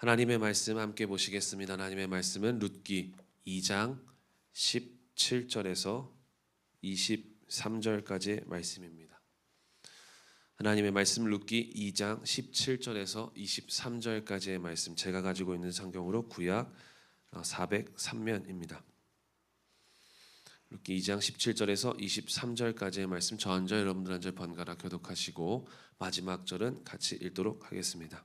하나님의 말씀 함께 보시겠습니다. 하나님의 말씀은 룻기 2장 17절에서 23절까지의 말씀입니다. 하나님의 말씀 룻기 2장 17절에서 23절까지의 말씀, 제가 가지고 있는 성경으로 구약 403면입니다. 룻기 2장 17절에서 23절까지의 말씀, 저 한 절 여러분들 한 절 번갈아 교독하시고 마지막 절은 같이 읽도록 하겠습니다.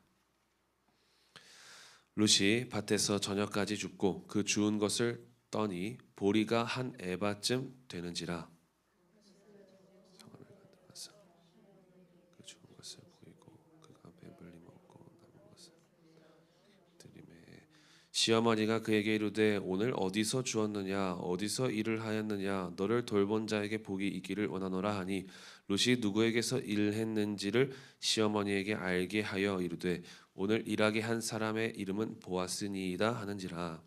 룻이 밭에서 저녁까지 줍고 그 주운 것을 떠니 보리가 한 에바쯤 되는지라. 그 주운 것을 보이고 그가 배불리 먹고 남은 것을 드리매 시어머니가 그에게 이르되 오늘 어디서 주었느냐 어디서 일을 하였느냐 너를 돌본 자에게 복이 있기를 원하노라 하니 룻이 누구에게서 일했는지를 시어머니에게 알게 하여 이르되 오늘 일하게 한 사람의 이름은 보아스니이다 하는지라.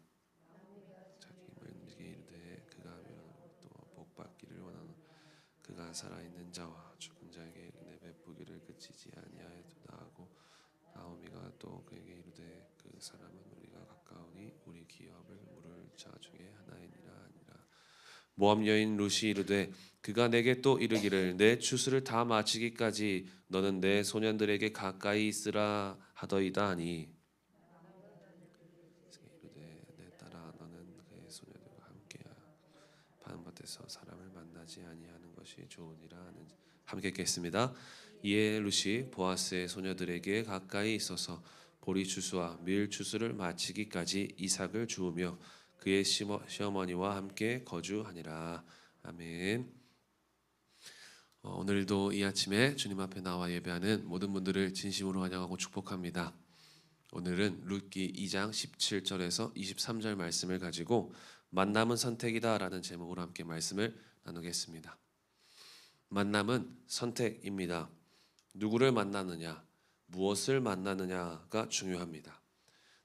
자기에게 이르되 그가 또 복받기를 원하노 그가 살아있는 자와 죽은 자에게 은혜 베푸기를 그치지 아니하였도다 하고 나오미가 또 그에게 이르되 그 사람은 우리가 가까우니 우리 기업을 물을 자 중에 하나이니라 하니라. 모압 여인 룻이 이르되 그가 내게 또 이르기를 내 추수를 다 마치기까지 너는 내 소년들에게 가까이 있으라 하더이다 하니 이르되 내 딸아 너는 그의 소년들과 함께 바늘밭에서 사람을 만나지 아니하는 것이 좋으니라 하는. 함께 읽겠습니다. 이에 룻이 보아스의 소녀들에게 가까이 있어서 보리 추수와 밀 추수를 마치기까지 이삭을 주우며 그의 시어머니와 함께 거주하니라. 아멘. 오늘도 이 아침에 주님 앞에 나와 예배하는 모든 분들을 진심으로 환영하고 축복합니다. 오늘은 룻기 2장 17절에서 23절 말씀을 가지고 만남은 선택이다 라는 제목으로 함께 말씀을 나누겠습니다. 만남은 선택입니다. 누구를 만나느냐, 무엇을 만나느냐가 중요합니다.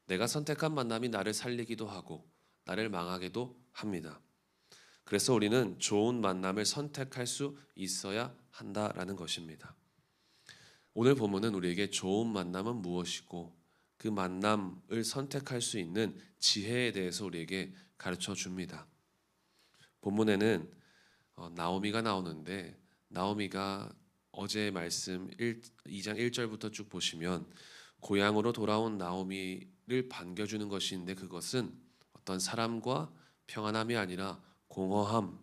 내가 선택한 만남이 나를 살리기도 하고 나를 망하게도 합니다. 그래서 우리는 좋은 만남을 선택할 수 있어야 한다라는 것입니다. 오늘 본문은 우리에게 좋은 만남은 무엇이고 그 만남을 선택할 수 있는 지혜에 대해서 우리에게 가르쳐 줍니다. 본문에는 나오미가 나오는데 나오미가 어제의 말씀 2장 1절부터 쭉 보시면 고향으로 돌아온 나오미를 반겨주는 것인데 그것은 어떤 사람과 평안함이 아니라 공허함,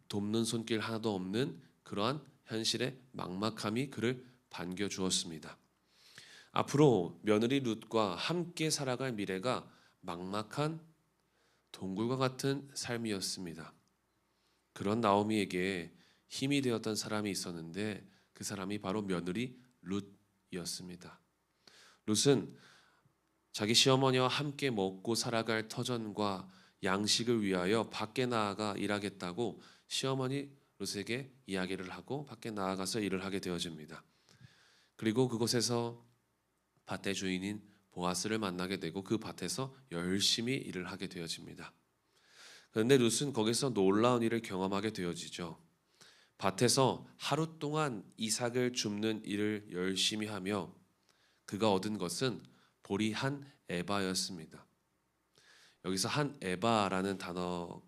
돕는 손길 하나도 없는 그러한 현실의 막막함이 그를 반겨주었습니다. 앞으로 며느리 룻과 함께 살아갈 미래가 막막한 동굴과 같은 삶이었습니다. 그런 나오미에게 힘이 되었던 사람이 있었는데 그 사람이 바로 며느리 룻이었습니다. 룻은 자기 시어머니와 함께 먹고 살아갈 터전과 양식을 위하여 밖에 나아가 일하겠다고 시어머니 룻에게 이야기를 하고 밖에 나아가서 일을 하게 되어집니다. 그리고 그곳에서 밭의 주인인 보아스를 만나게 되고 그 밭에서 열심히 일을 하게 되어집니다. 그런데 룻은 거기서 놀라운 일을 경험하게 되어지죠. 밭에서 하루 동안 이삭을 줍는 일을 열심히 하며 그가 얻은 것은 보리 한 에바였습니다. 여기서 한 에바라는 단어가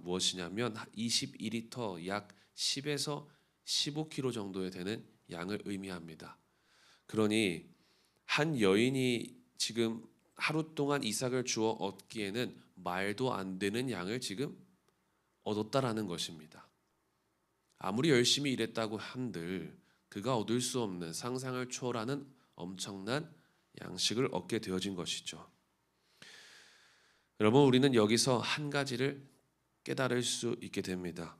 무엇이냐면 22리터 약 10에서 15kg 정도에 되는 양을 의미합니다. 그러니 한 여인이 지금 하루 동안 이삭을 주어 얻기에는 말도 안 되는 양을 지금 얻었다라는 것입니다. 아무리 열심히 일했다고 한들 그가 얻을 수 없는 상상을 초월하는 엄청난 양식을 얻게 되어진 것이죠. 여러분, 우리는 여기서 한 가지를 깨달을 수 있게 됩니다.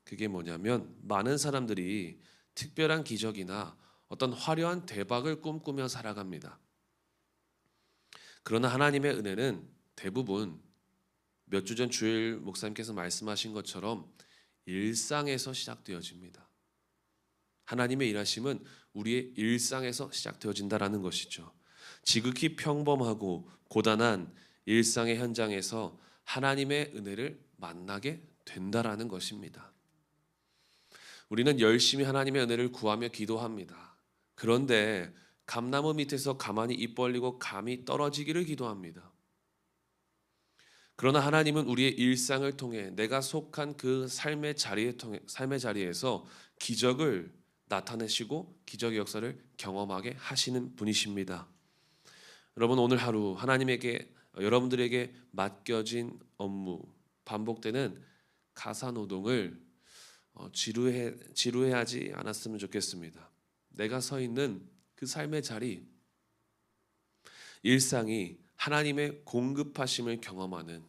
그게 뭐냐면 많은 사람들이 특별한 기적이나 어떤 화려한 대박을 꿈꾸며 살아갑니다. 그러나 하나님의 은혜는 대부분 몇 주 전 주일 목사님께서 말씀하신 것처럼 일상에서 시작되어집니다. 하나님의 일하심은 우리의 일상에서 시작되어진다라는 것이죠. 지극히 평범하고 고단한 일상의 현장에서 하나님의 은혜를 만나게 된다라는 것입니다. 우리는 열심히 하나님의 은혜를 구하며 기도합니다. 그런데 감나무 밑에서 가만히 입 벌리고 감이 떨어지기를 기도합니다. 그러나 하나님은 우리의 일상을 통해 내가 속한 그 삶의 자리에서 기적을 나타내시고 기적의 역사를 경험하게 하시는 분이십니다. 여러분, 오늘 하루 여러분들에게 맡겨진 업무, 반복되는 가사 노동을 지루해하지 않았으면 좋겠습니다. 내가 서 있는 그 삶의 자리, 일상이 하나님의 공급하심을 경험하는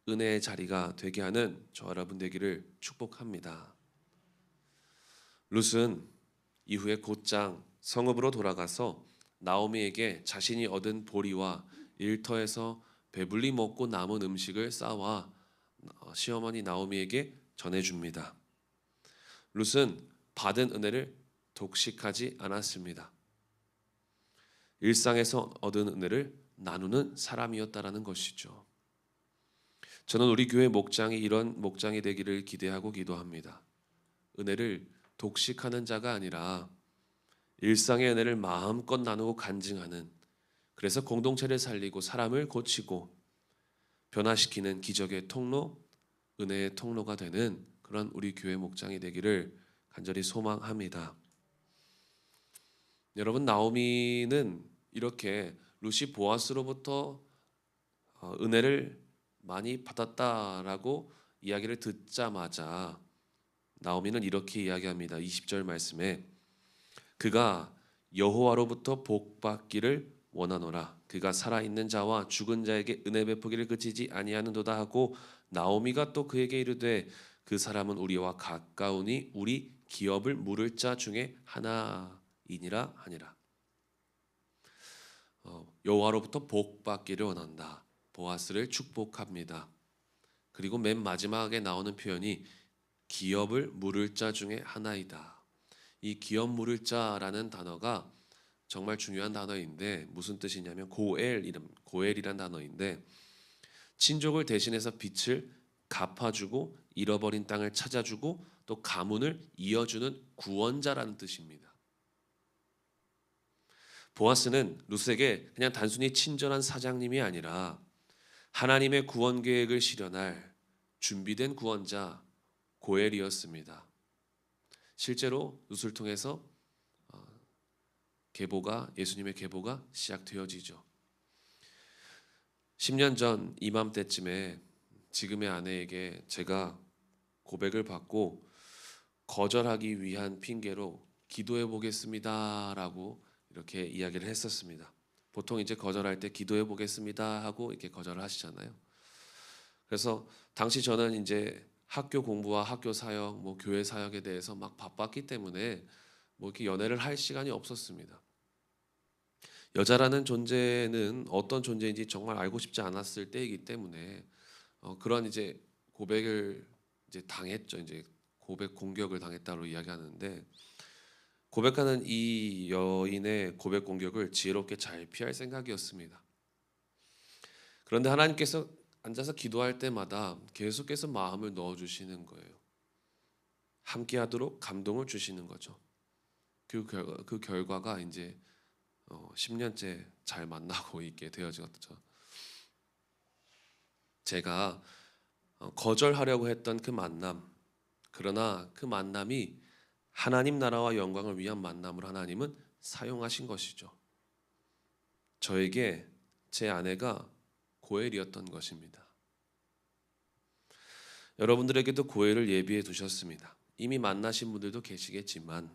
은혜의 자리가 되게 하는 저 여러분 되기를 축복합니다. 룻은 이후에 곧장 성읍으로 돌아가서 나오미에게 자신이 얻은 보리와 일터에서 배불리 먹고 남은 음식을 싸와 시어머니 나오미에게 전해줍니다. 룻은 받은 은혜를 독식하지 않았습니다. 일상에서 얻은 은혜를 나누는 사람이었다라는 것이죠. 저는 우리 교회 목장이 이런 목장이 되기를 기대하고 기도합니다. 은혜를 독식하는 자가 아니라 일상의 은혜를 마음껏 나누고 간증하는, 그래서 공동체를 살리고 사람을 고치고 변화시키는 기적의 통로, 은혜의 통로가 되는 그런 우리 교회 목장이 되기를 간절히 소망합니다. 여러분, 나오미는 이렇게 룻이 보아스로부터 은혜를 많이 받았다라고 이야기를 듣자마자 나오미는 이렇게 이야기합니다. 20절 말씀에 그가 여호와로부터 복 받기를 원하노라. 그가 살아있는 자와 죽은 자에게 은혜 베푸기를 그치지 아니하는도다 하고 나오미가 또 그에게 이르되 그 사람은 우리와 가까우니 우리 기업을 물을 자 중에 하나이니라 하니라. 여호와로부터 복 받기를 원한다. 보아스를 축복합니다. 그리고 맨 마지막에 나오는 표현이 기업을 물을 자 중에 하나이다. 이 기업 물을 자라는 단어가 정말 중요한 단어인데 무슨 뜻이냐면 고엘이란 단어인데 친족을 대신해서 빚을 갚아주고 잃어버린 땅을 찾아주고 또 가문을 이어주는 구원자라는 뜻입니다. 보아스는 룻에게 그냥 단순히 친절한 사장님이 아니라 하나님의 구원 계획을 실현할 준비된 구원자 고엘이었습니다. 실제로 룻을 통해서 예수님의 계보가 시작되어지죠. 10년 전 이맘때쯤에 지금의 아내에게 제가 고백을 받고 거절하기 위한 핑계로 기도해 보겠습니다라고 이렇게 이야기를 했었습니다. 보통 이제 거절할 때 기도해 보겠습니다 하고 이렇게 거절을 하시잖아요. 그래서 당시 저는 이제 학교 공부와 학교 사역, 교회 사역에 대해서 막 바빴기 때문에 이렇게 연애를 할 시간이 없었습니다. 여자라는 존재는 어떤 존재인지 정말 알고 싶지 않았을 때이기 때문에 그런 이제 고백을 이제 당했죠. 이제 고백 공격을 당했다고 이야기하는데 고백하는 이 여인의 고백 공격을 지혜롭게 잘 피할 생각이었습니다. 그런데 하나님께서 앉아서 기도할 때마다 계속해서 마음을 넣어주시는 거예요. 함께하도록 감동을 주시는 거죠. 그 결과가 이제 10년째 잘 만나고 있게 되어졌죠. 제가 거절하려고 했던 그 만남, 그러나 그 만남이 하나님 나라와 영광을 위한 만남으로 하나님은 사용하신 것이죠. 저에게 제 아내가 고엘이었던 것입니다. 여러분들에게도 고엘을 예비해 두셨습니다. 이미 만나신 분들도 계시겠지만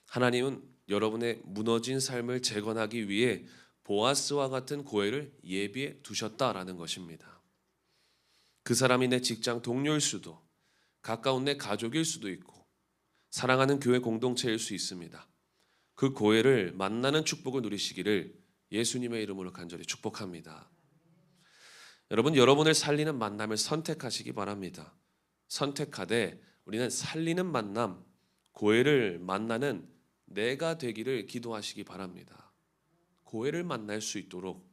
하나님은 여러분의 무너진 삶을 재건하기 위해 보아스와 같은 고엘을 예비해 두셨다라는 것입니다. 그 사람이 내 직장 동료일 수도, 가까운 내 가족일 수도 있고 사랑하는 교회 공동체일 수 있습니다. 그 고엘을 만나는 축복을 누리시기를 예수님의 이름으로 간절히 축복합니다. 여러분, 여러분을 살리는 만남을 선택하시기 바랍니다. 선택하되 우리는 살리는 만남, 고엘을 만나는 내가 되기를 기도하시기 바랍니다. 고엘을 만날 수 있도록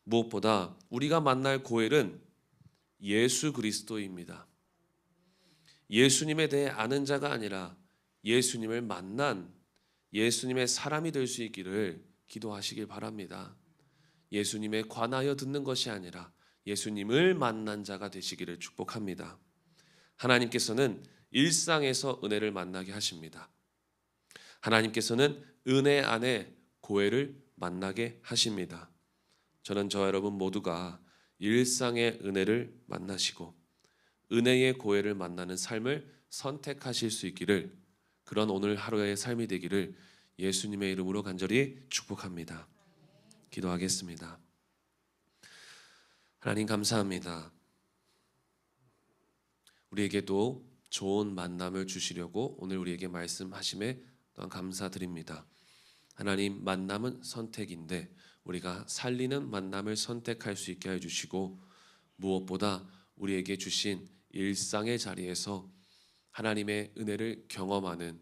무엇보다 우리가 만날 고엘은 예수 그리스도입니다. 예수님에 대해 아는 자가 아니라 예수님을 만난 예수님의 사람이 될 수 있기를 기도하시길 바랍니다. 예수님에 관하여 듣는 것이 아니라 예수님을 만난 자가 되시기를 축복합니다. 하나님께서는 일상에서 은혜를 만나게 하십니다. 하나님께서는 은혜 안에 고해를 만나게 하십니다. 저는 저와 여러분 모두가 일상의 은혜를 만나시고 은혜의 고해를 만나는 삶을 선택하실 수 있기를, 그런 오늘 하루의 삶이 되기를 예수님의 이름으로 간절히 축복합니다. 기도하겠습니다. 하나님 감사합니다. 우리에게도 좋은 만남을 주시려고 오늘 우리에게 말씀하심에 또한 감사드립니다. 하나님, 만남은 선택인데 우리가 살리는 만남을 선택할 수 있게 해주시고, 무엇보다 우리에게 주신 일상의 자리에서 하나님의 은혜를 경험하는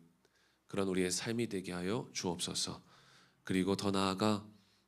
그런 우리의 삶이 되게 하여 주옵소서. 그리고 더 나아가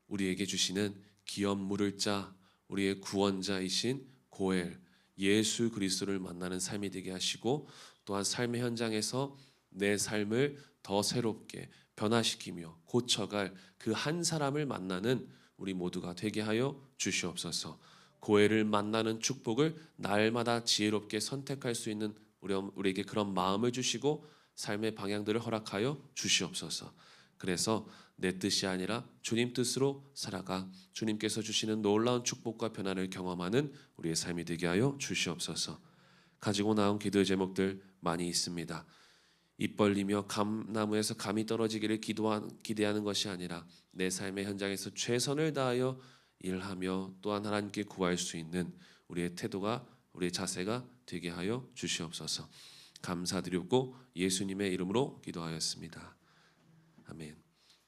우리에게 주시는 기업 물을 자 우리의 구원자이신 고엘 예수 그리스도를 만나는 삶이 되게 하시고, 또한 삶의 현장에서 내 삶을 더 새롭게 변화시키며 고쳐갈 그 한 사람을 만나는 우리 모두가 되게 하여 주시옵소서. 고엘을 만나는 축복을 날마다 지혜롭게 선택할 수 있는 우리에게 그런 마음을 주시고 삶의 방향들을 허락하여 주시옵소서. 그래서 내 뜻이 아니라 주님 뜻으로 살아가 주님께서 주시는 놀라운 축복과 변화를 경험하는 우리의 삶이 되게 하여 주시옵소서. 가지고 나온 기도의 제목들 많이 있습니다. 입 벌리며 감나무에서 감이 떨어지기를 기대하는 것이 아니라 내 삶의 현장에서 최선을 다하여 일하며 또한 하나님께 구할 수 있는 우리의 태도가, 우리의 자세가 되게 하여 주시옵소서. 감사드리고 예수님의 이름으로 기도하였습니다. 아멘.